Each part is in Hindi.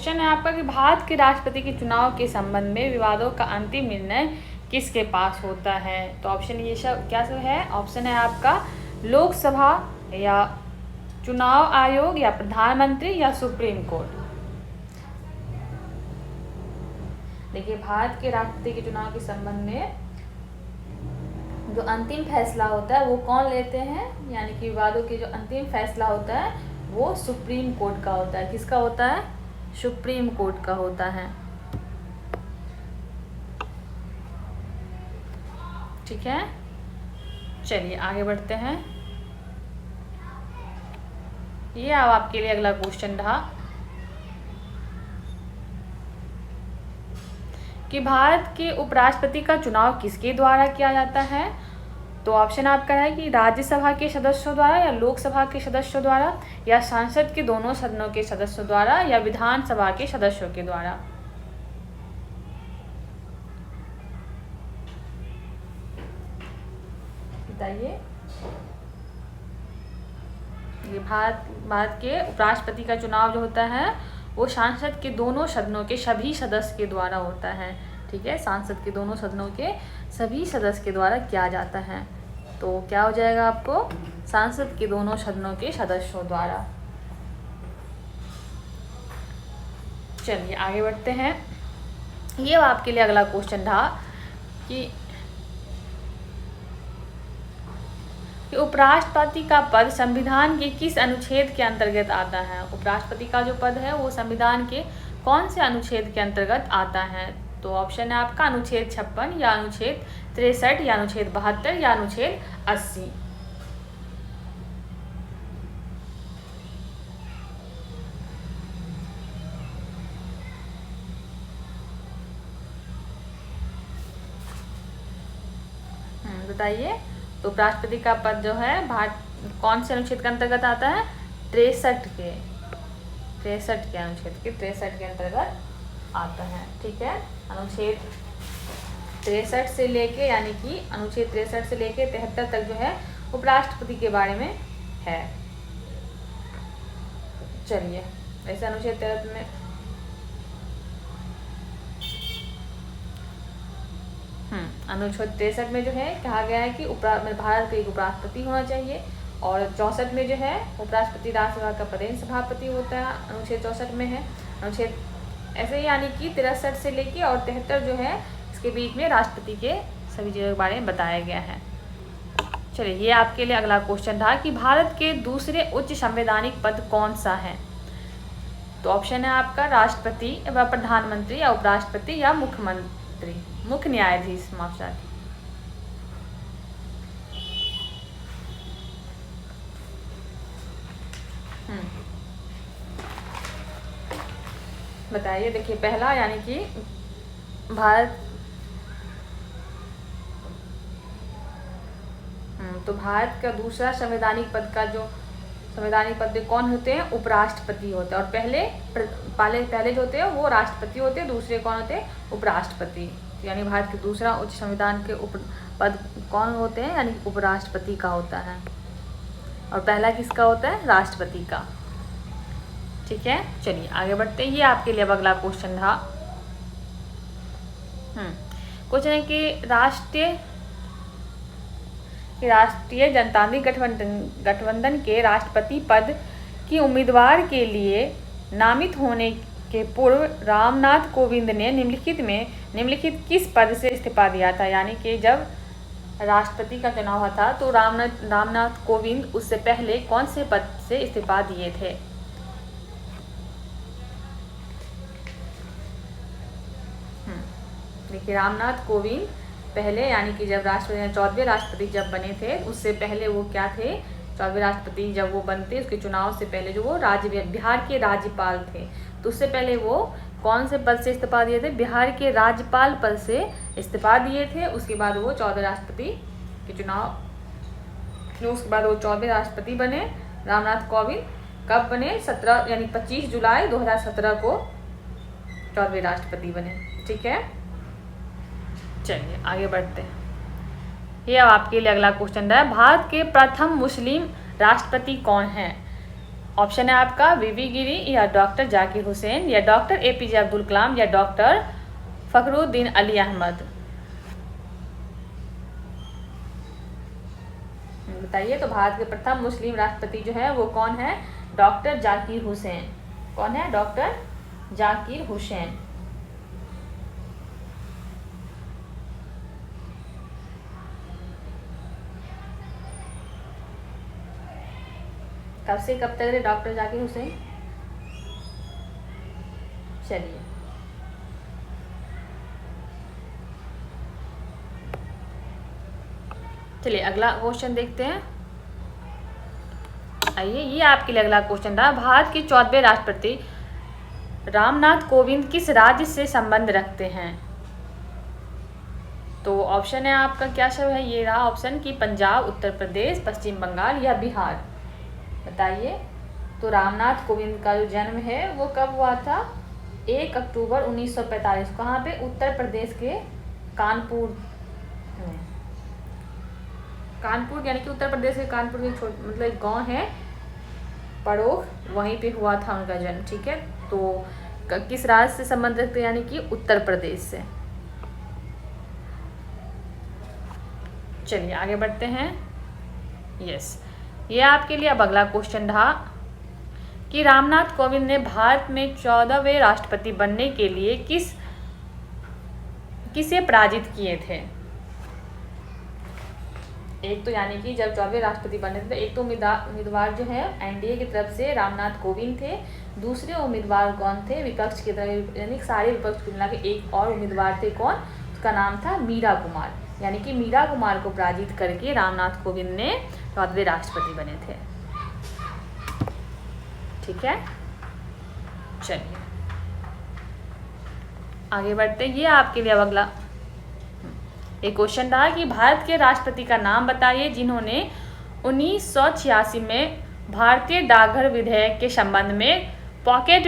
क्वेश्चन है आपका कि भारत के राष्ट्रपति के चुनाव के संबंध में विवादों का अंतिम निर्णय किसके पास होता है। तो ऑप्शन ये सब क्या सब है। ऑप्शन है आपका लोकसभा या चुनाव आयोग या प्रधानमंत्री या सुप्रीम कोर्ट। देखिए, भारत के राष्ट्रपति के चुनाव के संबंध में जो अंतिम फैसला होता है वो कौन लेते हैं, यानी कि विवादों के जो अंतिम फैसला होता है वो सुप्रीम कोर्ट का होता है। किसका होता है? सुप्रीम कोर्ट का होता है। ठीक है, चलिए आगे बढ़ते हैं। ये अब आपके लिए अगला क्वेश्चन रहा कि भारत के उपराष्ट्रपति का चुनाव किसके द्वारा किया जाता है। तो ऑप्शन आपका है कि राज्यसभा के सदस्यों द्वारा या लोकसभा के सदस्यों द्वारा या संसद के दोनों सदनों के सदस्यों द्वारा या विधानसभा के सदस्यों के द्वारा। बताइए। ये भारत के उपराष्ट्रपति का चुनाव जो होता है वो सांसद के दोनों सदनों के सभी सदस्य के द्वारा होता है। ठीक है, सांसद के दोनों सदनों के सभी सदस्य के द्वारा किया जाता है। तो क्या हो जाएगा आपको? सांसद के दोनों सदनों के सदस्यों द्वारा। चलिए आगे बढ़ते हैं। ये आपके लिए अगला क्वेश्चन था कि उपराष्ट्रपति का पद संविधान के किस अनुच्छेद के अंतर्गत आता है। उपराष्ट्रपति का जो पद है वो संविधान के कौन से अनुच्छेद के अंतर्गत आता है। तो ऑप्शन है आपका अनुच्छेद 56 या अनुच्छेद 63 या अनुच्छेद 72 या अनुच्छेद 80। बताइए। तो उपराष्ट्रपति का पद जो है भारत कौन से अनुच्छेद के अंतर्गत आता है? 63 के अनुच्छेद के 63 के अंतर्गत आता है। ठीक है, अनुच्छेद 63 से लेके यानी कि अनुच्छेद 63 से लेके 73 तक जो है उपराष्ट्रपति के बारे में है। चलिए, ऐसे अनुच्छेद 63 में अनुच्छेद 63 में जो है कहा गया है कि भारत का एक उपराष्ट्रपति होना चाहिए, और 64 में जो है उपराष्ट्रपति राज्यसभा का प्रदेश सभापति होता है। अनुच्छेद 64 में है अनुच्छेद ऐसे ही, यानी कि 63 से लेके और 73 जो है इसके बीच में राष्ट्रपति के सभी चीज़ों के बारे में बताया गया है। चलिए, ये आपके लिए अगला क्वेश्चन था कि भारत के दूसरे उच्च संवैधानिक पद कौन सा है। तो ऑप्शन है आपका राष्ट्रपति या प्रधानमंत्री या उपराष्ट्रपति या मुख्यमंत्री, मुख्य न्यायाधीश। माफ चाहती। बताइए। देखिए, पहला यानी कि भारत तो भारत का दूसरा संवैधानिक पद कौन होते हैं? उपराष्ट्रपति होते हैं। और पहले जो होते हैं वो राष्ट्रपति होते हैं, दूसरे कौन होते हैं? उपराष्ट्रपति। यानी भारत के दूसरा उच्च संविधान के पद कौन होते हैं? यानी उपराष्ट्रपति का होता है, और पहला किसका होता है? राष्ट्रपति का। ठीक है, चलिए आगे बढ़ते हैं। ये आपके लिए अब अगला क्वेश्चन था। क्वेश्चन है कि राष्ट्रीय जनतांत्रिक गठबंधन के राष्ट्रपति पद की उम्मीदवार के लिए नामित होने के पूर्व रामनाथ कोविंद ने निम्नलिखित किस पद से इस्तीफा दिया था। यानी कि जब राष्ट्रपति का चुनाव हुआ था तो रामनाथ कोविंद उससे पहले कौन से पद से इस्तीफा दिए थे। देखिए, रामनाथ कोविंद पहले यानी कि जब 14वें राष्ट्रपति जब बने थे उससे पहले वो क्या थे? 14वें राष्ट्रपति जब वो बनते उसके चुनाव से पहले जो वो बिहार के राज्यपाल थे, तो उससे पहले वो कौन से पद से इस्तीफा दिए थे? बिहार के राज्यपाल पद से इस्तीफा दिए थे। उसके बाद वो 14वें राष्ट्रपति के चुनाव उसके बाद वो 14वें राष्ट्रपति बने। रामनाथ कोविंद कब बने? 25 जुलाई 2017 को 14वें राष्ट्रपति बने। ठीक है, चलिए आगे बढ़ते हैं। ये अब आपके लिए अगला क्वेश्चन है। भारत के प्रथम मुस्लिम राष्ट्रपति कौन है। ऑप्शन है आपका वीवी गिरी या डॉक्टर जाकिर हुसैन या डॉक्टर एपीजे अब्दुल कलाम या डॉक्टर फखरुद्दीन अली अहमद। बताइए। तो भारत के प्रथम मुस्लिम राष्ट्रपति जो है वो कौन है? डॉक्टर जाकिर हुसैन। कौन है? डॉक्टर जाकिर हुसैन। कब से कब तक रहे डॉक्टर जाकिर हुसैन? चलिए, अगला क्वेश्चन देखते हैं। आइए, ये आपके लिए अगला क्वेश्चन रहा। भारत के 14वें राष्ट्रपति रामनाथ कोविंद किस राज्य से संबंध रखते हैं? तो ऑप्शन है आपका, क्या सब है? ये रहा ऑप्शन कि पंजाब, उत्तर प्रदेश, पश्चिम बंगाल या बिहार। बताइए। तो रामनाथ कोविंद का जो जन्म है वो कब हुआ था? 1 अक्टूबर 1945। कहाँ पे? उत्तर प्रदेश के कानपुर में। कानपुर यानी कि उत्तर प्रदेश के कानपुर के मतलब एक गांव है पड़ोह, वहीं पे हुआ था उनका जन्म। ठीक है। तो किस राज्य से संबंध रखते हैं? यानी कि उत्तर प्रदेश से। चलिए आगे बढ़ते हैं। यस, ये आपके लिए अब अगला क्वेश्चन रहा कि रामनाथ कोविंद ने भारत में 14वें राष्ट्रपति बनने के लिए किसे पराजित किए थे? एक तो यानी कि जब 14वें राष्ट्रपति बने थे तो एक तो उम्मीदवार जो है एनडीए की तरफ से रामनाथ कोविंद थे। दूसरे उम्मीदवार कौन थे? विपक्ष की तरफ, यानी सारे विपक्ष को मिला के एक और उम्मीदवार थे। कौन? उसका नाम था मीरा कुमार। यानी कि मीरा कुमार को पराजित करके रामनाथ कोविंद ने 14वें राष्ट्रपति बने थे। ठीक है। चलिए आगे बढ़ते हैं। ये आपके लिए अगला एक क्वेश्चन रहा कि भारत के राष्ट्रपति का नाम बताइए जिन्होंने 1986 में भारतीय डाकघर विधेयक के संबंध में पॉकेट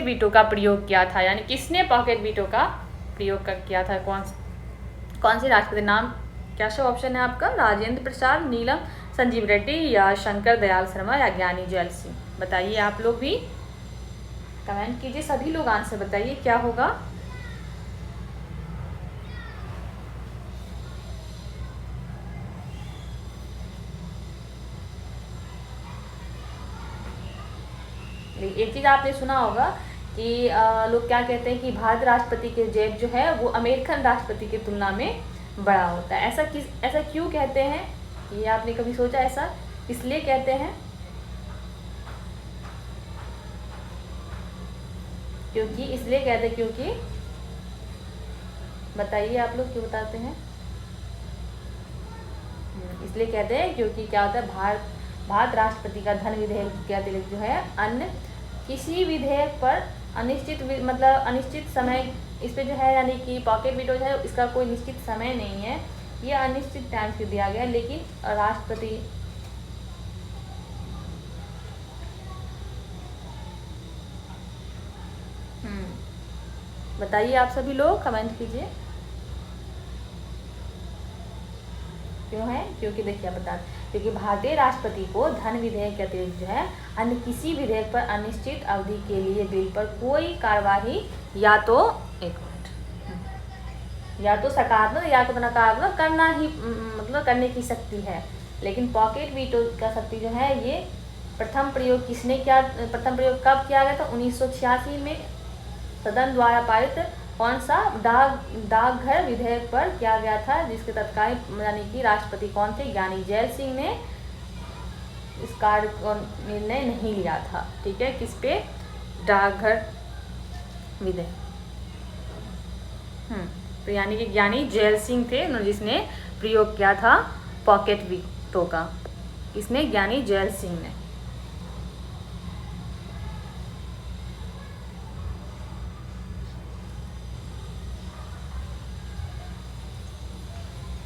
वीटो का प्रयोग किया था। यानी किसने पॉकेट वीटो का प्रयोग किया था? कौन से राष्ट्रपति? नाम क्या सब ऑप्शन है आपका? राजेंद्र प्रसाद, नीलम संजीव रेड्डी या शंकर दयाल शर्मा या ज्ञानी जैल सिंह। बताइए। आप लोग भी कमेंट कीजिए, सभी लोग आंसर बताइए क्या होगा। एक चीज़ आपने सुना होगा कि लोग क्या कहते हैं कि भारत राष्ट्रपति के जेब जो है वो अमेरिकन राष्ट्रपति की तुलना में बड़ा होता है। ऐसा क्यों कहते हैं? ये आपने कभी सोचा? ऐसा इसलिए कहते हैं क्योंकि बताइए आप लोग क्यों बताते हैं? इसलिए कहते हैं क्योंकि क्या होता है, भारत राष्ट्रपति का धन विधेयक के अतिरिक्त जो है अन्य किसी विधेयक पर अनिश्चित समय इस पे जो है, यानी कि पॉकेट वीटो जो है इसका कोई निश्चित समय नहीं है, ये अनिश्चित टाइम से दिया गया है। लेकिन राष्ट्रपति बताइए। आप सभी लोग कमेंट कीजिए क्यों है? क्योंकि देखिए क्योंकि भारतीय राष्ट्रपति को धन विधेयक के अतिरिक्त जो है अन्य किसी विधेयक पर अनिश्चित अवधि के लिए बिल पर कोई कार्यवाही या तो सकारात्मक या तो नकारात्मक करना ही करने की शक्ति है। लेकिन पॉकेट वीटो का शक्ति जो है ये प्रथम प्रयोग कब किया गया था? 1986 में सदन द्वारा पारित कौन सा? डाकघर विधेयक पर किया गया था, जिसके तत्काल यानी कि राष्ट्रपति कौन थे? ज्ञानी जैल सिंह ने इस कार्य को निर्णय नहीं लिया था। ठीक है। किस पे? डाकघर विधेयक। तो यानी कि ज्ञानी जैल सिंह थे जिसने प्रयोग किया था पॉकेट वीटो का। किसने? ज्ञानी जैल सिंह ने।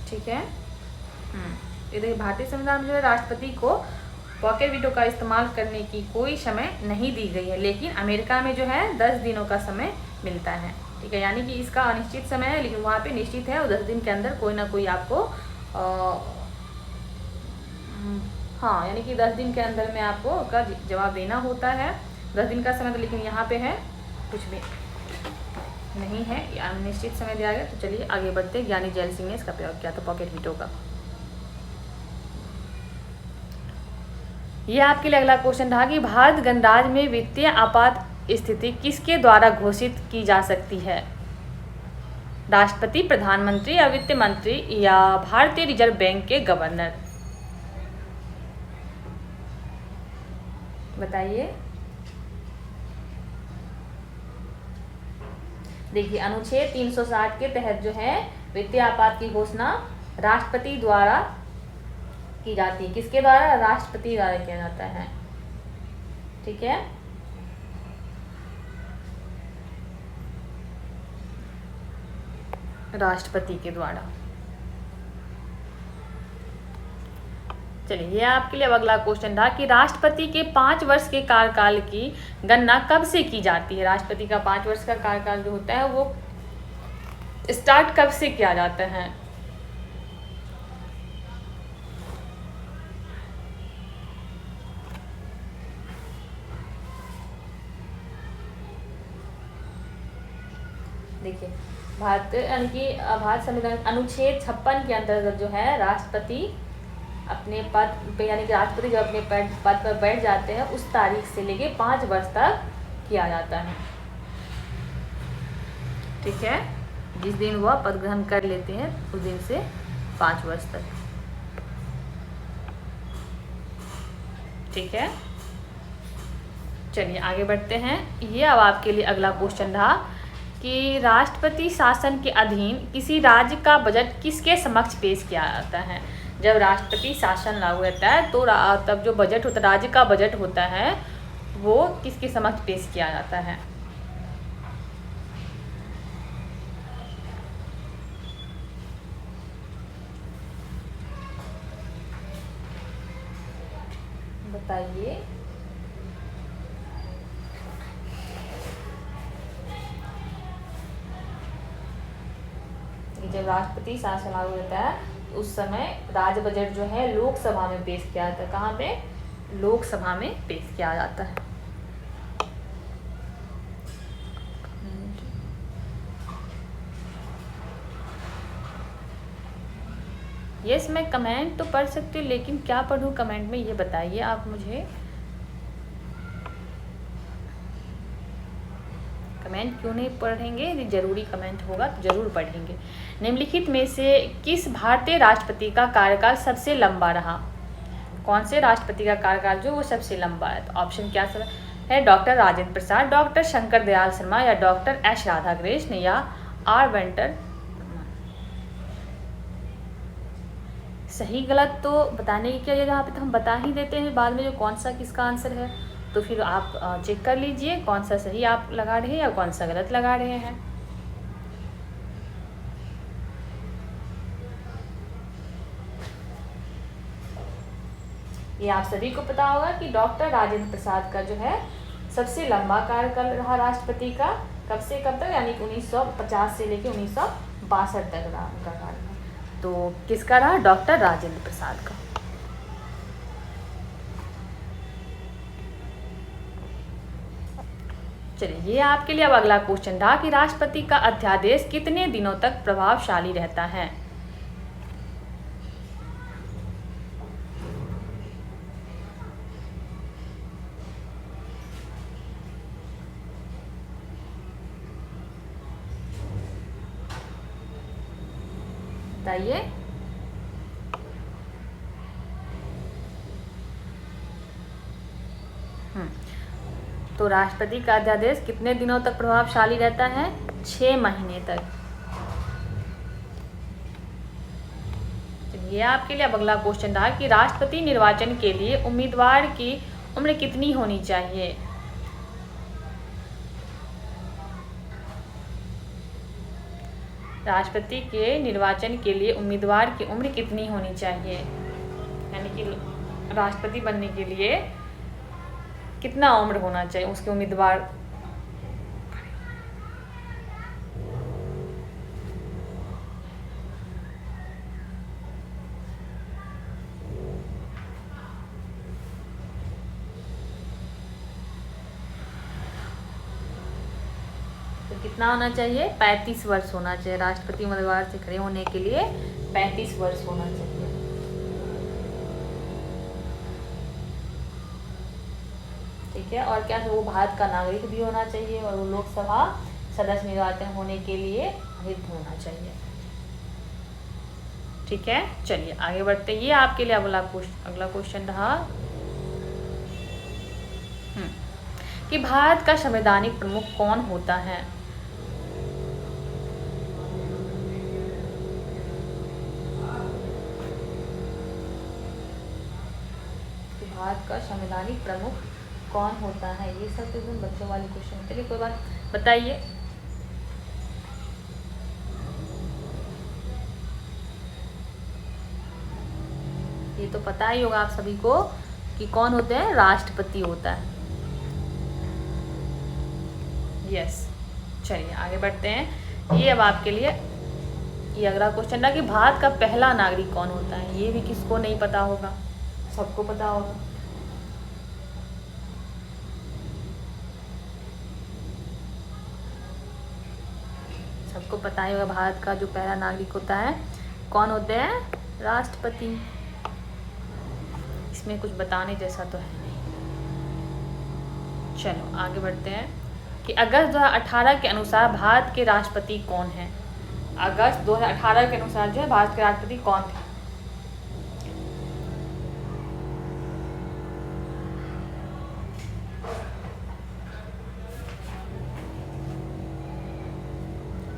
ठीक है। ये देखिए, भारतीय संविधान में जो है राष्ट्रपति को पॉकेट वीटो का इस्तेमाल करने की कोई समय नहीं दी गई है, लेकिन अमेरिका में जो है 10 दिनों का समय मिलता है। ठीक है। यानी कि इसका अनिश्चित समय है, लेकिन वहाँ पे निश्चित है और 10 दिन के अंदर कोई ना कोई आपको हाँ, यानी कि 10 दिन के अंदर में आपको का जवाब देना होता है। 10 दिन का समय, तो लेकिन यहाँ पे है कुछ भी नहीं है, अनिश्चित समय दिया गया। तो चलिए आगे बढ़ते हैं। ज्ञानी जैल सिंह ने इसका प्रयोग किया था पॉकेट हीटों का। यह आपके लिए अगला क्वेश्चन रहा कि भारत गणराज्य में वित्तीय आपात स्थिति किसके द्वारा घोषित की जा सकती है? राष्ट्रपति, प्रधानमंत्री या वित्त मंत्री या भारतीय रिजर्व बैंक के गवर्नर? बताइए। देखिए, अनुच्छेद 360 के तहत जो है वित्तीय आपात की घोषणा राष्ट्रपति द्वारा की जाती है। किसके द्वारा? राष्ट्रपति द्वारा किया जाता है। ठीक है, राष्ट्रपति के द्वारा। चलिए, ये आपके लिए अब अगला क्वेश्चन था कि राष्ट्रपति के 5 वर्ष के कार्यकाल की गणना कब से की जाती है? राष्ट्रपति का 5 वर्ष का कार्यकाल जो होता है वो स्टार्ट कब से किया जाता है? देखिए, भारत यानी कि भारत संविधान अनुच्छेद 56 के अंतर्गत जो है राष्ट्रपति अपने पद पे, यानी कि राष्ट्रपति जब अपने पद पर बैठ जाते हैं उस तारीख से लेके 5 वर्ष तक किया जाता है। ठीक है, जिस दिन वह पद ग्रहण कर लेते हैं उस दिन से 5 वर्ष तक। ठीक है, चलिए आगे बढ़ते हैं। ये अब आपके लिए अगला क्वेश्चन रहा कि राष्ट्रपति शासन के अधीन किसी राज्य का बजट किसके समक्ष पेश किया जाता है? जब राष्ट्रपति शासन लागू रहता है तो तब जो बजट होता है, राज्य का बजट होता है, वो किसके समक्ष पेश किया जाता है? बताइए। जब राष्ट्रपति शासन लागू रहता है उस समय राज्य बजट जो है लोकसभा में पेश किया जाता है। कहाँ पे? लोकसभा में पेश किया जाता है। यस, मैं कमेंट तो पढ़ सकती हूँ, लेकिन क्या पढ़ूँ कमेंट में ये बताइए आप मुझे। कमेंट क्यों नहीं पढ़ेंगे? यदि जरूरी कमेंट होगा तो जरूर पढ़ेंगे। निम्नलिखित में से किस भारतीय राष्ट्रपति का कार्यकाल सबसे लंबा रहा? कौन से राष्ट्रपति का कार्यकाल जो वो सबसे लंबा है? तो ऑप्शन क्या सब है? डॉक्टर राजेंद्र प्रसाद, डॉक्टर शंकर दयाल शर्मा या डॉक्टर एस राधाकृष्ण या आर वेंकट। सही गलत तो बताने की क्या, यहाँ पे तो हम बता ही देते हैं बाद में जो कौन सा किसका आंसर है, तो फिर आप चेक कर लीजिए कौन सा सही आप लगा रहे हैं या कौन सा गलत लगा रहे हैं। ये आप सभी को पता होगा कि डॉक्टर राजेंद्र प्रसाद का जो है सबसे लंबा कार्यकाल रहा राष्ट्रपति का। कब से कब तक? यानी कि 1950 से लेकर 1962 तक रहा उनका कार्यकाल। तो किसका रहा? डॉक्टर राजेंद्र प्रसाद का। चलिए, ये आपके लिए अब अगला क्वेश्चन था कि राष्ट्रपति का अध्यादेश कितने दिनों तक प्रभावशाली रहता है? बताइए। तो राष्ट्रपति का अध्यादेश कितने दिनों तक प्रभावशाली रहता है? 6 महीने तक। ये आपके लिए अब अगला क्वेश्चन था कि राष्ट्रपति निर्वाचन के लिए उम्मीदवार की उम्र कितनी होनी चाहिए? राष्ट्रपति के निर्वाचन के लिए उम्मीदवार की उम्र कितनी होनी चाहिए? यानी कि राष्ट्रपति बनने के लिए कितना उम्र होना चाहिए उसके उम्मीदवार? तो कितना होना चाहिए? 35 वर्ष होना चाहिए। राष्ट्रपति उम्मीदवार से खड़े होने के लिए 35 वर्ष होना चाहिए। ठीक है। और क्या वो भारत का नागरिक भी होना चाहिए और वो लोकसभा सदस्य निर्वाचन होने के लिए योग्य होना चाहिए। ठीक है, चलिए आगे बढ़ते हैं। ये आपके लिए अगला क्वेश्चन रहा कि भारत का संवैधानिक प्रमुख कौन होता है? कि भारत का संवैधानिक प्रमुख कौन होता है? ये सब तो एकदम बच्चों वाले क्वेश्चन। चलिए कोई बात, बताइए। ये तो पता ही होगा आप सभी को कि कौन होते हैं? राष्ट्रपति होता है। यस, चलिए आगे बढ़ते हैं। ये अब आपके लिए ये अगला क्वेश्चन था कि भारत का पहला नागरिक कौन होता है? ये भी किसको नहीं पता होगा, सबको पता होगा। सबको पता ही होगा भारत का जो पहला नागरिक होता है कौन होते हैं? राष्ट्रपति। इसमें कुछ बताने जैसा तो है नहीं। चलो आगे बढ़ते हैं कि अगस्त 2018 के अनुसार भारत के राष्ट्रपति कौन है? अगस्त 2018 के अनुसार जो है भारत के राष्ट्रपति कौन थे?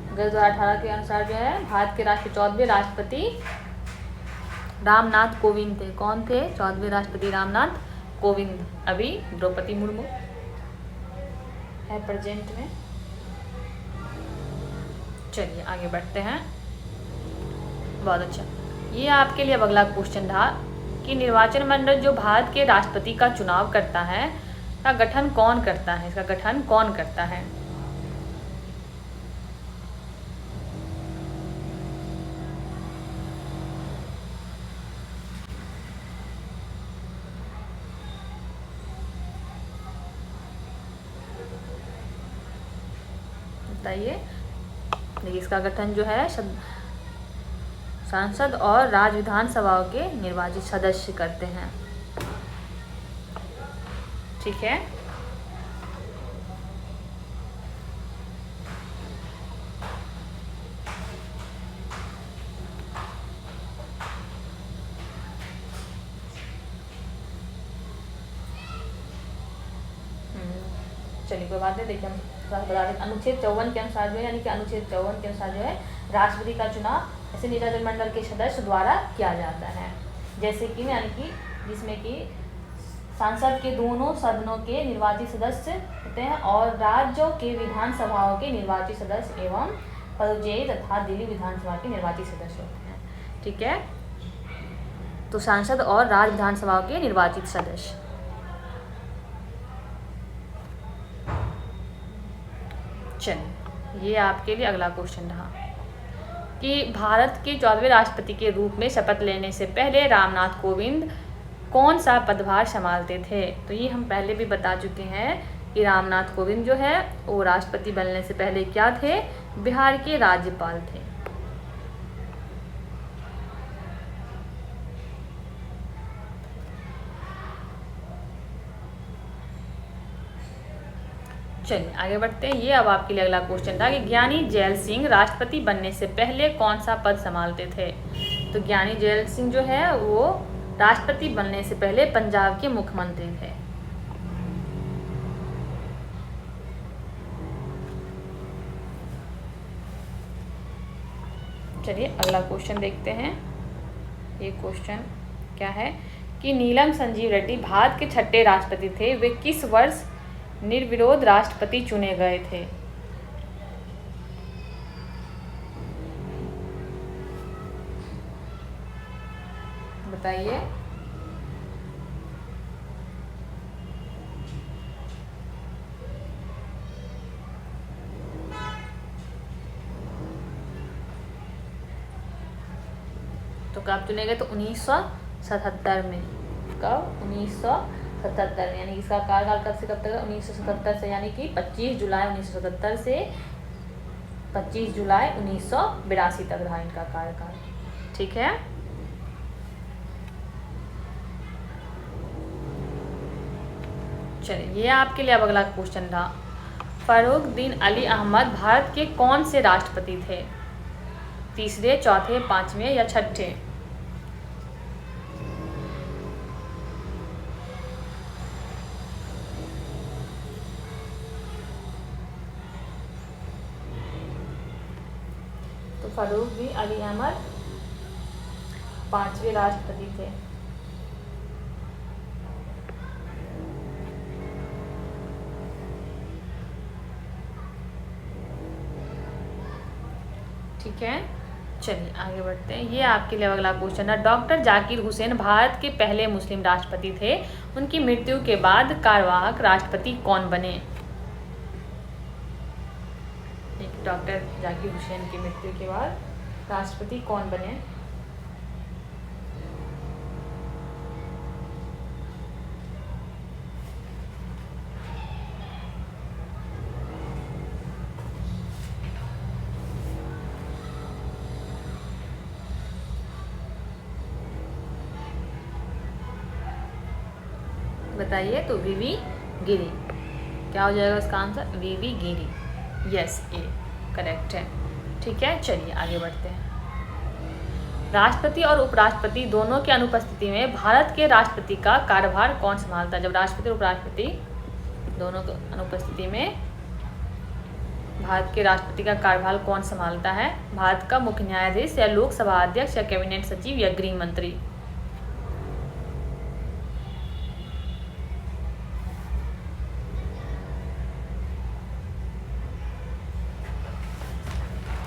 अगस्त 2018 के अनुसार जो है भारत के 14वें राष्ट्रपति रामनाथ कोविंद थे। कौन थे? 14वें राष्ट्रपति रामनाथ कोविंद। अभी द्रौपदी मुर्मू है प्रेजेंट में। चलिए आगे बढ़ते हैं। बहुत अच्छा। ये आपके लिए अगला क्वेश्चन था कि निर्वाचन मंडल जो भारत के राष्ट्रपति का चुनाव करता है का गठन कौन करता है? इसका गठन कौन करता है? बताइए। देखिए इसका गठन जो है सांसद और राज्य विधानसभाओं के निर्वाचित सदस्य करते हैं। ठीक है। चलिए कोई बात नहीं। देखिए हम बता दें अनुच्छेद 54 के अनुसार जो है यानी कि अनुच्छेद 54 के अनुसार जो है राष्ट्रपति का चुनाव ऐसे निर्वाचन मंडल के सदस्य द्वारा किया जाता है। जैसे कि यानी कि जिसमें कि सांसद के दोनों सदनों के निर्वाचित सदस्य होते हैं और राज्यों के विधानसभाओं के निर्वाचित सदस्य एवं पुडुचेरी तथा दिल्ली विधानसभा के निर्वाचित सदस्य होते हैं। ठीक है। तो सांसद और राज्य विधानसभाओं के निर्वाचित सदस्य। चलिए ये आपके लिए अगला क्वेश्चन रहा कि भारत के 14वें राष्ट्रपति के रूप में शपथ लेने से पहले रामनाथ कोविंद कौन सा पदभार संभालते थे? तो ये हम पहले भी बता चुके हैं कि रामनाथ कोविंद जो है वो राष्ट्रपति बनने से पहले क्या थे? बिहार के राज्यपाल थे। चलिए आगे बढ़ते हैं। ये अब आपके लिए अगला क्वेश्चन था कि ज्ञानी जैल सिंह राष्ट्रपति बनने से पहले कौन सा पद संभालते थे? तो ज्ञानी जैल सिंह जो है वो राष्ट्रपति बनने से पहले पंजाब के मुख्यमंत्री थे। चलिए अगला क्वेश्चन देखते हैं। ये क्वेश्चन क्या है कि नीलम संजीव रेड्डी भारत के 6ठे राष्ट्रपति थे। वे किस वर्ष निर्विरोध राष्ट्रपति चुने गए थे? बताइए। तो कब चुने गए? तो 1977 में। कब? 1977 में। यानी इसका कार्यकाल कब से कब तक? 1977 से यानी कि 25 जुलाई 1977 से 25 जुलाई 1982 तक रहा इनका कार्यकाल। ठीक है। चलिए, ये आपके लिए अब अगला क्वेश्चन था, फर्रुखदीन अली अहमद भारत के कौन से राष्ट्रपति थे? तीसरे, चौथे, पांचवें या छठे? तो फर्रुखदीन अली अहमद 5वें राष्ट्रपति थे। ठीक है। चलिए आगे बढ़ते हैं। ये आपके लिए अगला क्वेश्चन है, डॉक्टर जाकिर हुसैन भारत के पहले मुस्लिम राष्ट्रपति थे। उनकी मृत्यु के बाद कार्यवाहक राष्ट्रपति कौन बने? डॉक्टर जाकिर हुसैन की मृत्यु के बाद राष्ट्रपति कौन बने? बताइए। तो वीवी गिरी। क्या हो जाएगा इसका answer? VV Giri. Yes, A correct है। ठीक है। चलिए आगे बढ़ते हैं। राष्ट्रपति और उपराष्ट्रपति दोनों की अनुपस्थिति में भारत के राष्ट्रपति का कार्यभार कौन संभालता है? जब राष्ट्रपति और उपराष्ट्रपति दोनों की अनुपस्थिति में भारत के राष्ट्रपति का कार्यभार कौन संभालता है? भारत का मुख्य न्यायाधीश या लोकसभा अध्यक्ष या कैबिनेट सचिव या गृह मंत्री?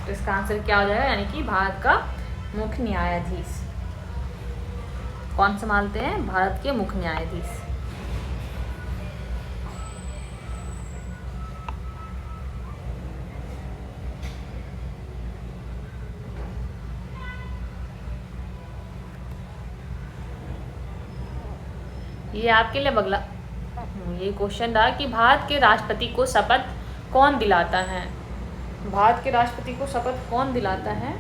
तो इसका आंसर क्या हो जाएगा? यानी कि भारत का मुख्य न्यायाधीश। कौन संभालते हैं? भारत के मुख्य न्यायाधीश। ये आपके लिए अगला ये क्वेश्चन रहा कि भारत के राष्ट्रपति को शपथ कौन दिलाता है? भारत के राष्ट्रपति को शपथ कौन दिलाता है?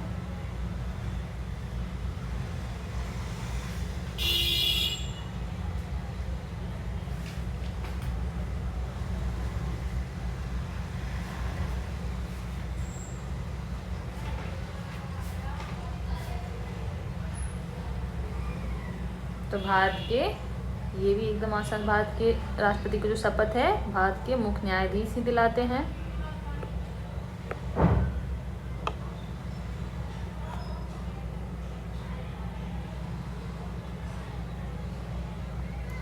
तो भारत के, ये भी एकदम आसान, भारत के राष्ट्रपति को जो शपथ है भारत के मुख्य न्यायाधीश ही दिलाते हैं।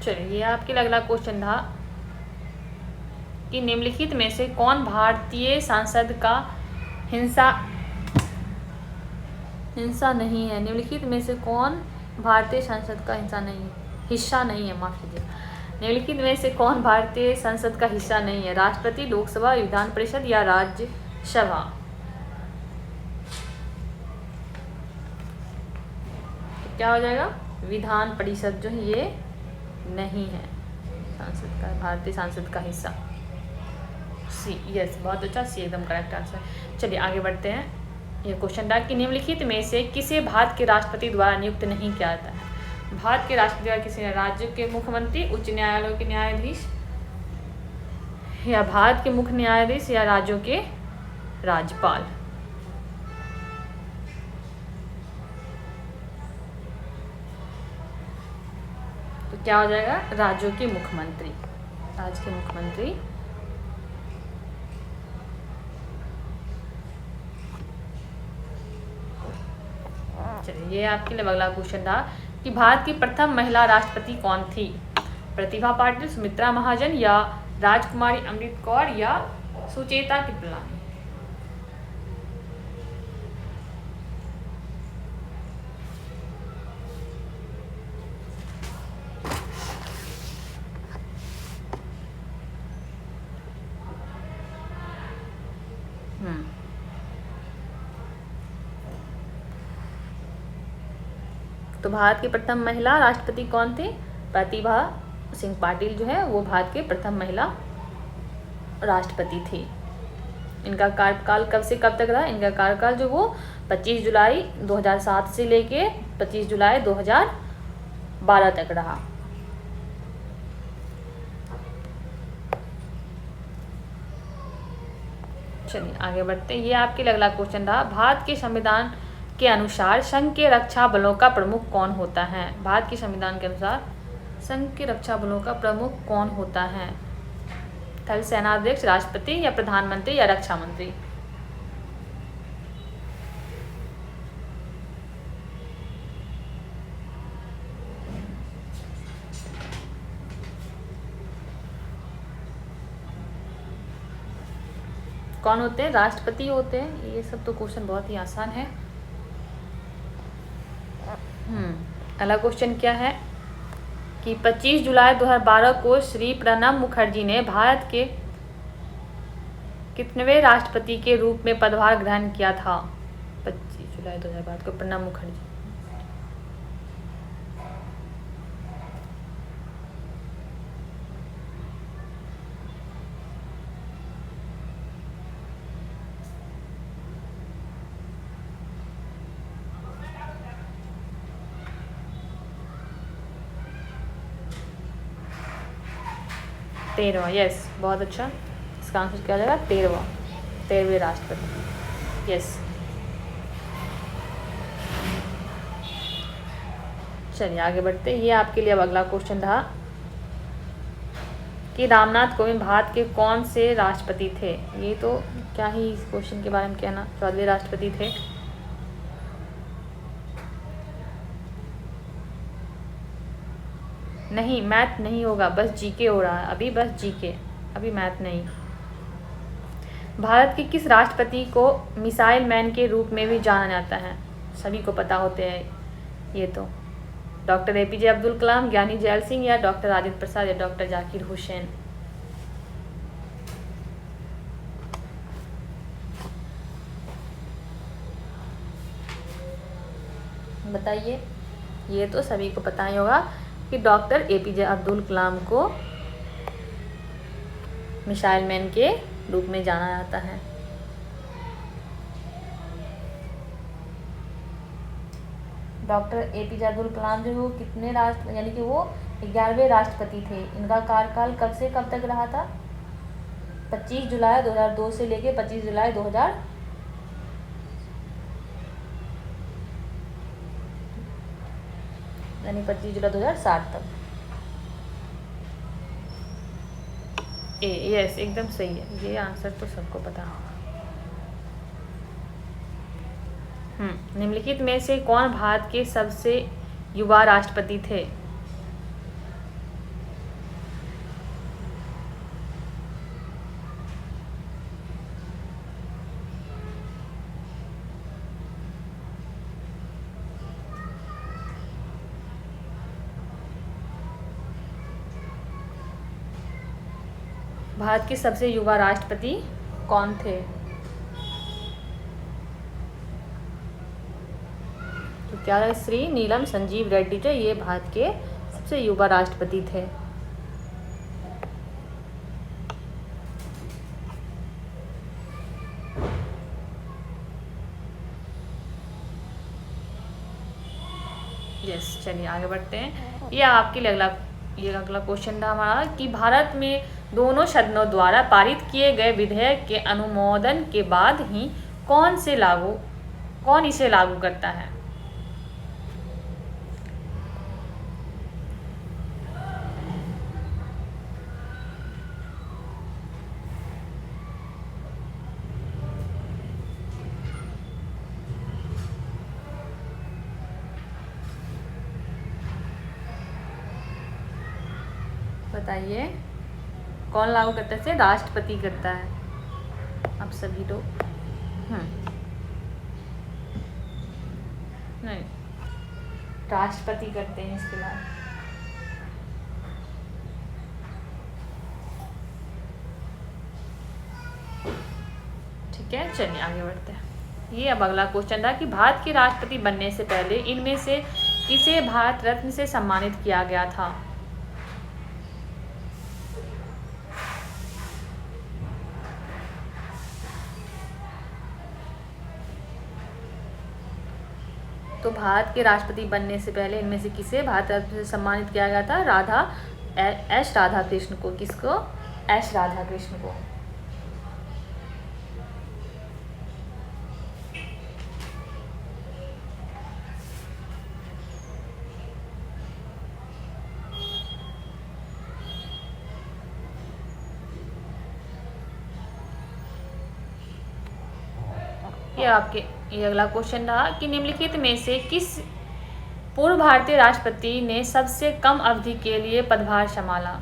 चलिए, ये आपके लिए अगला क्वेश्चन था कि निम्नलिखित में से कौन भारतीय सांसद का हिस्सा नहीं है? निम्नलिखित में से कौन भारतीय संसद का हिस्सा नहीं है? माफ कीजिए। निम्नलिखित में से कौन भारतीय संसद का हिस्सा नहीं है? राष्ट्रपति, लोकसभा, विधान परिषद या राज्यसभा? तो क्या हो जाएगा? विधान परिषद जो है ये नहीं है सांसद का, भारतीय सांसद का हिस्सा। सी, यस, बहुत अच्छा, सी एकदम करेक्ट आंसर। चलिए आगे बढ़ते हैं। ये क्वेश्चन था कि निम्नलिखित में से किसे भारत के राष्ट्रपति द्वारा नियुक्त नहीं किया जाता है? भारत के राष्ट्रपति द्वारा किसी राज्य के मुख्यमंत्री, उच्च न्यायालयों के न्यायाधीश या भारत के मुख्य न्यायाधीश या राज्यों के राज्यपाल? तो क्या हो जाएगा? राज्यों के मुख्यमंत्री। राज्य के मुख्यमंत्री। चलिए, ये आपके लिए अगला क्वेश्चन था कि भारत की प्रथम महिला राष्ट्रपति कौन थी? प्रतिभा पाटिल, सुमित्रा महाजन या राजकुमारी अमृत कौर या सुचेता कृपलानी? तो भारत की प्रथम महिला राष्ट्रपति कौन थे? प्रतिभा सिंह पाटिल जो है वो भारत के प्रथम महिला राष्ट्रपति थी। इनका कार्यकाल कब से कब तक रहा? इनका कार्यकाल जो वो 25 जुलाई 2007 से लेके 25 जुलाई 2012 तक रहा। चलिए आगे बढ़ते हैं। ये आपके लिए अगला क्वेश्चन रहा, भारत के संविधान के अनुसार संघ के रक्षा बलों का प्रमुख कौन होता है? भारत के संविधान के अनुसार संघ के रक्षा बलों का प्रमुख कौन होता है? थल सेनाध्यक्ष, राष्ट्रपति या प्रधानमंत्री या रक्षा मंत्री? कौन होते हैं? राष्ट्रपति होते हैं। ये सब तो क्वेश्चन बहुत ही आसान है। अगला क्वेश्चन क्या है कि 25 जुलाई 2012 को श्री प्रणब मुखर्जी ने भारत के कितनेवें राष्ट्रपति के रूप में पदभार ग्रहण किया था? 25 जुलाई 2012 को प्रणब मुखर्जी। तेरहवां, यस, बहुत अच्छा। इसका आंसर क्या हो जाएगा? 13वें राष्ट्रपति, यस। चलिए आगे बढ़ते हैं। ये आपके लिए अब अगला क्वेश्चन रहा कि रामनाथ कोविंद भारत के कौन से राष्ट्रपति थे? ये तो क्या ही इस क्वेश्चन के बारे में कहना, 14वें राष्ट्रपति थे। नहीं, मैथ नहीं होगा, बस जीके हो रहा है अभी, बस जीके, अभी मैथ नहीं। भारत के किस राष्ट्रपति को मिसाइल मैन के रूप में भी जाना जाता है? सभी को पता होते हैं ये तो। डॉक्टर एपीजे अब्दुल कलाम, ज्ञानी जैल सिंह या डॉक्टर राजेंद्र प्रसाद या डॉक्टर जाकिर हुसैन? बताइए। ये तो सभी को पता ही होगा कि डॉक्टर एपीजे अब्दुल कलाम को मिसाइल मैन के रूप में जाना जाता है। डॉक्टर एपीजे अब्दुल कलाम जो वो कितने राष्ट्र यानी कि वो 11वें राष्ट्रपति थे। इनका कार्यकाल कब से कब तक रहा था? 25 जुलाई 2002 से लेके 25 जुलाई 2000 यानी 25 जुलाई 2007 तक। यस, एकदम सही है। ये आंसर तो सबको पता होगा। निम्नलिखित में से कौन भारत के सबसे युवा राष्ट्रपति थे? भारत के सबसे युवा राष्ट्रपति कौन थे? तो क्या है? श्री नीलम संजीव रेड्डी जो ये भारत के सबसे युवा राष्ट्रपति थे। यस, चलिए आगे बढ़ते हैं। ये आपके लिए अगला क्वेश्चन था हमारा कि भारत में दोनों सदनों द्वारा पारित किए गए विधेयक के अनुमोदन के बाद ही कौन इसे लागू करता है? बताइए, कौन लागू करता है? इसे राष्ट्रपति करता है। अब सभी लोग नहीं, राष्ट्रपति करते हैं इसके बाद। ठीक है, चलिए आगे बढ़ते हैं। ये अब अगला क्वेश्चन था कि भारत के राष्ट्रपति बनने से पहले इनमें से किसे भारत रत्न से सम्मानित किया गया था? तो भारत के राष्ट्रपति बनने से पहले इनमें से किसे भारत रत्न से सम्मानित किया गया था? एस राधा कृष्ण को। किसको? एस राधा कृष्ण को। ये अगला क्वेश्चन रहा कि निम्नलिखित में से किस पूर्व भारतीय राष्ट्रपति ने सबसे कम अवधि के लिए पदभार संभाला?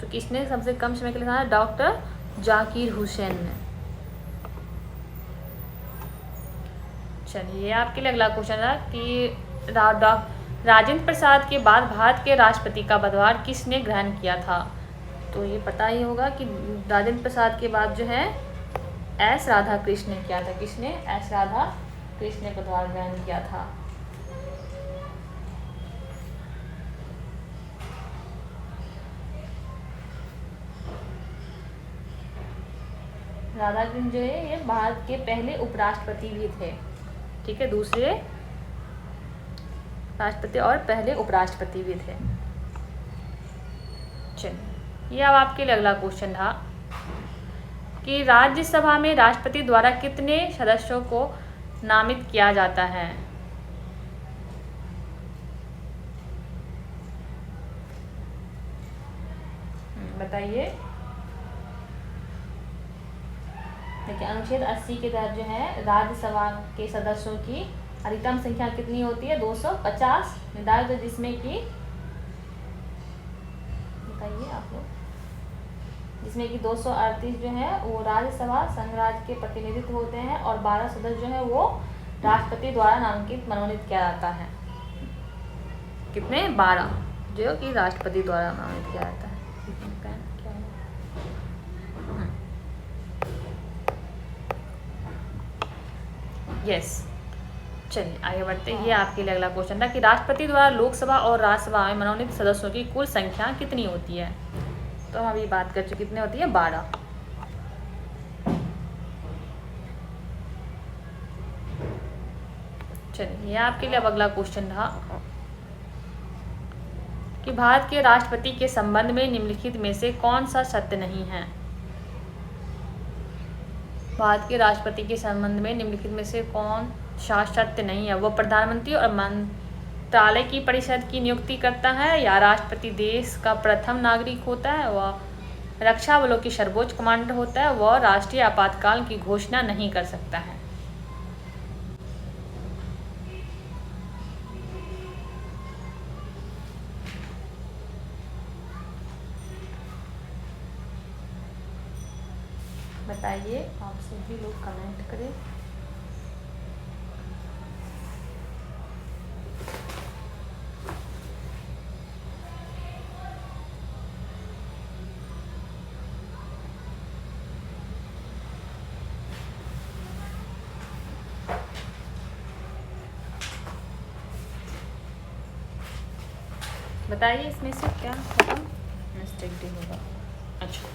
तो किसने सबसे कम समय के लिए संभाला? डॉक्टर जाकिर हुसैन ने। चलिए आपके लिए अगला क्वेश्चन रहा कि राजेंद्र प्रसाद के बाद भारत के राष्ट्रपति का पदभार किसने ग्रहण किया था? तो ये पता ही होगा कि राजेंद्र प्रसाद के बाद जो है एस राधा कृष्ण ने किया था। किसने? एस राधा कृष्ण ने पदभार ग्रहण किया था। राधा कृष्ण जो है ये भारत के पहले उपराष्ट्रपति भी थे। ठीक है, दूसरे राष्ट्रपति और पहले उपराष्ट्रपति भी थे। चलिए ये अब आपके लिए अगला क्वेश्चन था कि राज्यसभा में राष्ट्रपति द्वारा कितने सदस्यों को नामित किया जाता है? बताइए। देखिए अनुच्छेद 80 के तहत जो है राज्यसभा के सदस्यों की अधिकतम संख्या कितनी होती है? 250 निर्धारित है, जिसमें कि बताइए आप लोग, जिसमें कि 238 जो है वो राज्यसभा संघराज्य के प्रतिनिधित्व होते हैं और 12 सदस्य जो है वो राष्ट्रपति द्वारा नामांकित मनोनीत किया जाता है। कितने? 12 जो कि राष्ट्रपति द्वारा नामित किया जाता है। यस चलिए आगे बढ़ते हैं। ये आपके लिए अगला क्वेश्चन था कि राष्ट्रपति द्वारा लोकसभा और राज्यसभा में मनोनीत सदस्यों की कुल संख्या कितनी होती है? तो हम अभी बात कर चुके, कितनी होती है? 12। चलिए ये आपके लिए अब अगला क्वेश्चन था कि भारत के राष्ट्रपति के संबंध में निम्नलिखित में से कौन सा सत्य नहीं है? भारत के राष्ट्रपति के संबंध में निम्नलिखित में से कौन सा सत्य नहीं है? वो प्रधानमंत्री और मंत्रालय की परिषद की नियुक्ति करता है, या राष्ट्रपति देश का प्रथम नागरिक होता है, वह रक्षा बलों की सर्वोच्च कमांडर होता है, वह राष्ट्रीय आपातकाल की घोषणा नहीं कर सकता है। बताइए, आप सभी लोग कमेंट करें। बताइए इसमें से क्या खत्म मिस्टेक भी होगा। अच्छा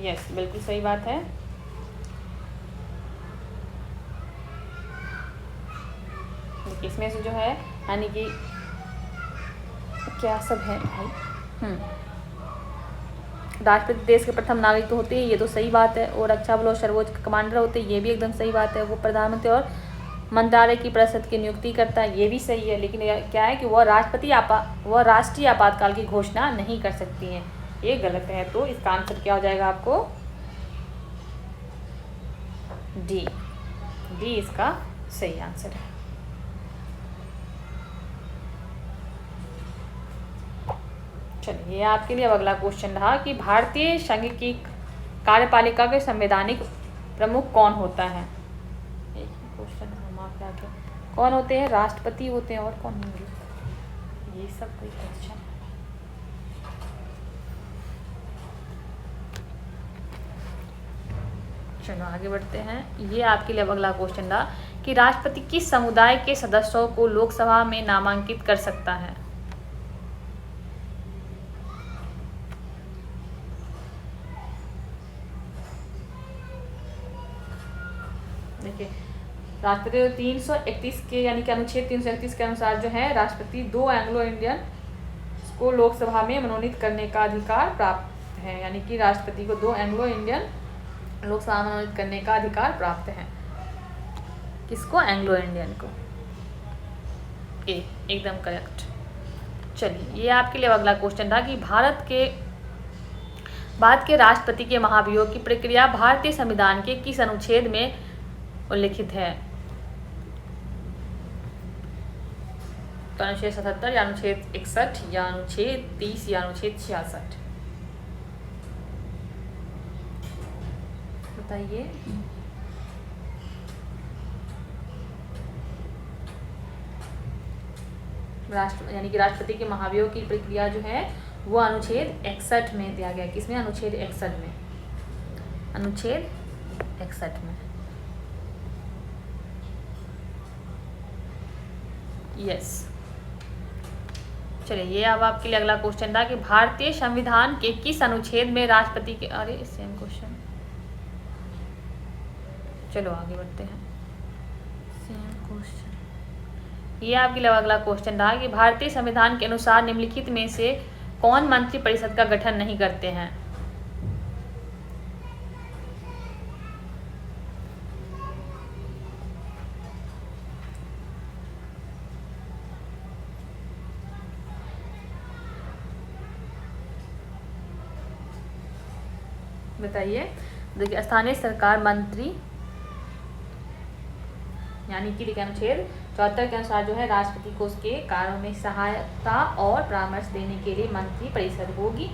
यस बिल्कुल सही बात है। इसमें से जो है यानी कि क्या सब है भाई, राष्ट्रपति देश के प्रथम नागरिक तो होते हैं, ये तो सही बात है, और रक्षा बल और सर्वोच्च कमांडर होते हैं, ये भी एकदम सही बात है। वो प्रधानमंत्री और मंत्रालय की परिषद की नियुक्ति करता है, ये भी सही है। लेकिन क्या है कि वह राष्ट्रीय आपातकाल की घोषणा नहीं कर सकती हैं, ये गलत है। तो इसका आंसर क्या हो जाएगा आपको? डी इसका सही आंसर है। चलिए आपके लिए अब अगला क्वेश्चन रहा कि भारतीय संघ की कार्यपालिका के संवैधानिक प्रमुख कौन होता है? एक ही क्वेश्चन हम आप आगे कौन होते हैं? राष्ट्रपति होते हैं, और कौन होंगे? ये सब कोई क्वेश्चन। चलो आगे बढ़ते हैं। ये आपके लिए अब अगला क्वेश्चन था कि राष्ट्रपति किस समुदाय के सदस्यों को लोकसभा में नामांकित कर सकता है? देखिए, राष्ट्रपति 331 के यानी कि अनुच्छेद 331 के अनुसार जो है राष्ट्रपति 2 एंग्लो इंडियन को लोकसभा में मनोनीत करने का अधिकार प्राप्त है, यानी कि राष्ट्रपति को 2 एंग्लो इंडियन लोकसभा में मनोनीत करने का अधिकार प्राप्त है। किसको? एंग्लो इंडियन को। एकदम करेक्ट। चलिए, ये आपके लिए अगला क्वेश्चन था कि भारत के राष्ट्रपति के महाभियोग की प्रक्रिया भारतीय संविधान के किस अनुच्छेद में उल्लिखित है? तो अनुच्छेद 77 या अनुच्छेद 61 या अनुच्छेद 30 या अनुच्छेद 66? बताइए। यानी कि राष्ट्रपति के महाभियोग की प्रक्रिया जो है वो अनुच्छेद 61 में दिया गया। किसमें? अनुच्छेद 61 में। अनुच्छेद 61 में। यस। चलिए, ये अब आपके लिए अगला क्वेश्चन था कि भारतीय संविधान के किस अनुच्छेद में राष्ट्रपति के सेम क्वेश्चन। चलो आगे बढ़ते हैं। Same question. ये आपके लिए अगला क्वेश्चन था कि भारतीय संविधान के अनुसार निम्नलिखित में से कौन मंत्रिपरिषद का गठन नहीं करते हैं? बताइए। देखिए, स्थानीय सरकार मंत्री यानी कि देखिए अनुच्छेद 74 के अनुसार जो है राष्ट्रपति को उसके कार्यों में सहायता और परामर्श देने के लिए मंत्री परिषद होगी,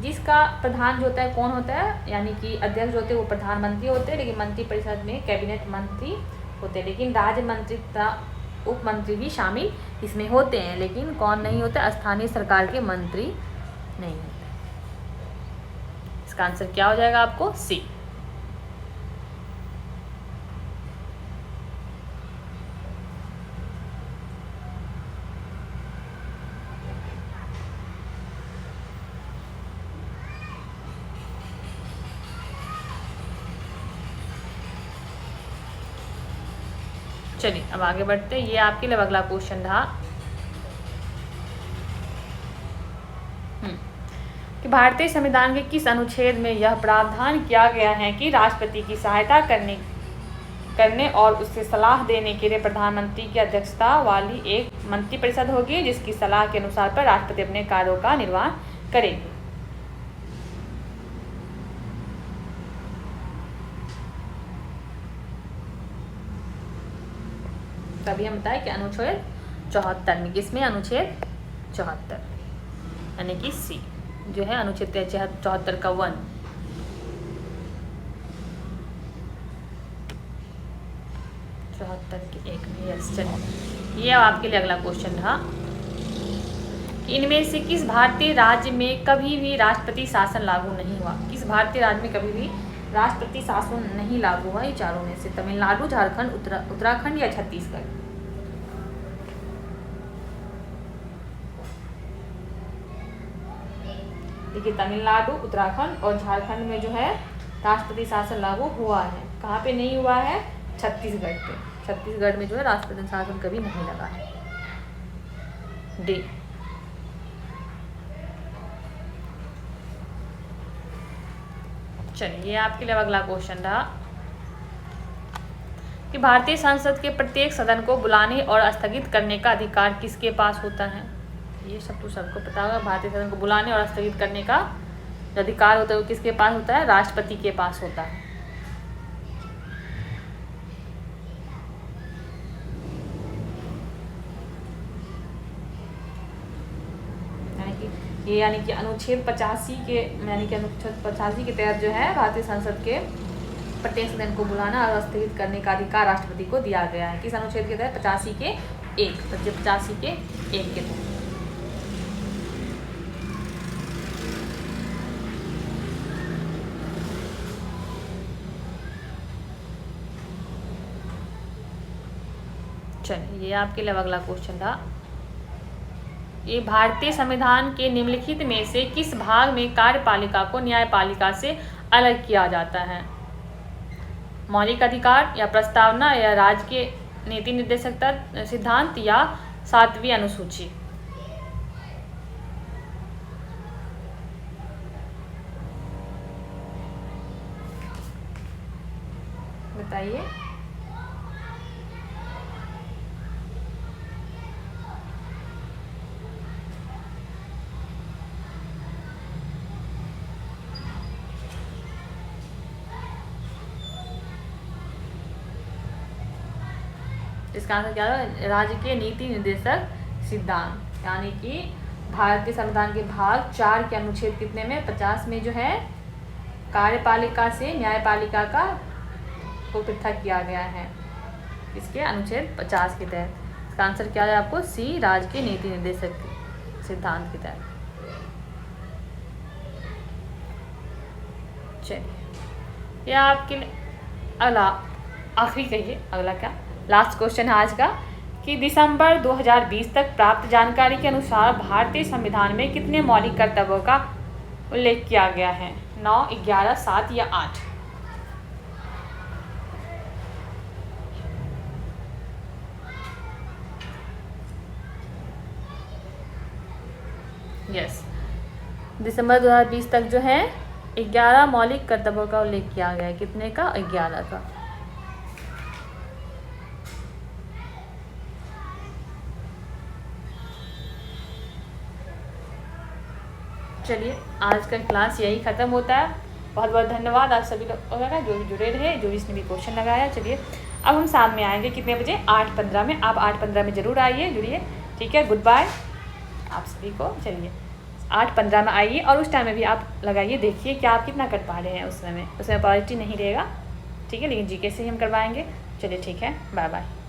जिसका प्रधान जो होता है कौन होता है? यानी कि अध्यक्ष जो होते हैं वो प्रधानमंत्री होते हैं, लेकिन मंत्री परिषद में कैबिनेट मंत्री होते हैं, लेकिन राज्य मंत्री तथा उप मंत्री भी शामिल इसमें होते हैं, लेकिन कौन नहीं होता? स्थानीय सरकार के मंत्री नहीं होते। इसका आंसर क्या हो जाएगा आपको? सी। चलिए, अब आगे बढ़ते हैं। ये आपके लिए अगला क्वेश्चन था कि भारतीय संविधान के किस अनुच्छेद में यह प्रावधान किया गया है कि राष्ट्रपति की सहायता करने और उससे सलाह देने के लिए प्रधानमंत्री की अध्यक्षता वाली एक मंत्रिपरिषद होगी, जिसकी सलाह के अनुसार पर राष्ट्रपति अपने कार्यों का निर्वहन करेगी। तभी हम बताएं कि अनुच्छेद 74 में। किसमें? अनुच्छेद 74 यानी कि सी जो है अनुच्छेद 74 का 1। के 1 में। यस। चलिए, ये आपके लिए अगला क्वेश्चन था कि इनमें से किस भारतीय राज्य में कभी भी राष्ट्रपति शासन लागू नहीं हुआ? किस भारतीय राज्य में कभी भी राष्ट्रपति शासन नहीं लागू हुआ? ये चारों में से तमिलनाडु, झारखंड, उत्तराखंड या छत्तीसगढ़? देखिए, तमिलनाडु, उत्तराखंड और झारखंड में जो है राष्ट्रपति शासन लागू हुआ है। कहाँ पे नहीं हुआ है? छत्तीसगढ़ पे। छत्तीसगढ़ में जो है राष्ट्रपति शासन कभी नहीं लगा है। डी। चलिए, आपके लिए अगला क्वेश्चन था कि भारतीय संसद के प्रत्येक सदन को बुलाने और स्थगित करने का अधिकार किसके पास होता है? ये सब तो सबको पता होगा। भारतीय सदन को बुलाने और स्थगित करने का जो अधिकार होता है वो किसके पास होता है? राष्ट्रपति के पास होता है। यानी कि अनुच्छेद 85 के तहत जो है भारतीय संसद के प्रत्येक सदन को बुलाना और स्थगित करने का अधिकार राष्ट्रपति को दिया गया है। किस अनुच्छेद के तहत? 85 के 1 के तहत। चलिए ये आपके लिए अगला क्वेश्चन था। ये भारतीय संविधान के निम्नलिखित में से किस भाग में कार्यपालिका को न्यायपालिका से अलग किया जाता है? मौलिक अधिकार या प्रस्तावना या राज्य के नीति निर्देशक सिद्धांत या 7वीं अनुसूची? बताइए। इसका आंसर क्या है? राज्य के नीति निर्देशक सिद्धांत, यानी कि भारतीय संविधान के भाग 4 के अनुच्छेद कितने में 50 में जो है कार्यपालिका से न्यायपालिका का को पृथक किया गया है, इसके अनुच्छेद 50 के तहत। इसका आंसर क्या है आपको? सी, राज्य के नीति निर्देशक सिद्धांत के तहत। चलिए यह आपके लिए अगला आखिरी कहिए, अगला क्या लास्ट क्वेश्चन है आज का कि दिसंबर 2020 तक प्राप्त जानकारी के अनुसार भारतीय संविधान में कितने मौलिक कर्तव्यों का उल्लेख किया गया है? 9, 11, 7 या 8? यस, दिसंबर 2020 तक जो है 11 मौलिक कर्तव्यों का उल्लेख किया गया है। कितने का? 11 का। चलिए आज का क्लास यही ख़त्म होता है। बहुत बहुत धन्यवाद आप सभी लोगों का जो भी जुड़े रहे, जो जिसने भी क्वेश्चन लगाया। चलिए अब हम शाम में आएंगे कितने बजे? 8:15 में। आप 8:15 में ज़रूर आइए, जुड़िए। ठीक है, गुड बाय आप सभी को। चलिए 8:15 में आइए और उस टाइम में भी आप लगाइए, देखिए कि आप कितना कर पा रहे हैं। उसमें पॉजिटिव नहीं रहेगा, ठीक है, लेकिन जीके से ही हम करवाएंगे। चलिए ठीक है, बाय बाय।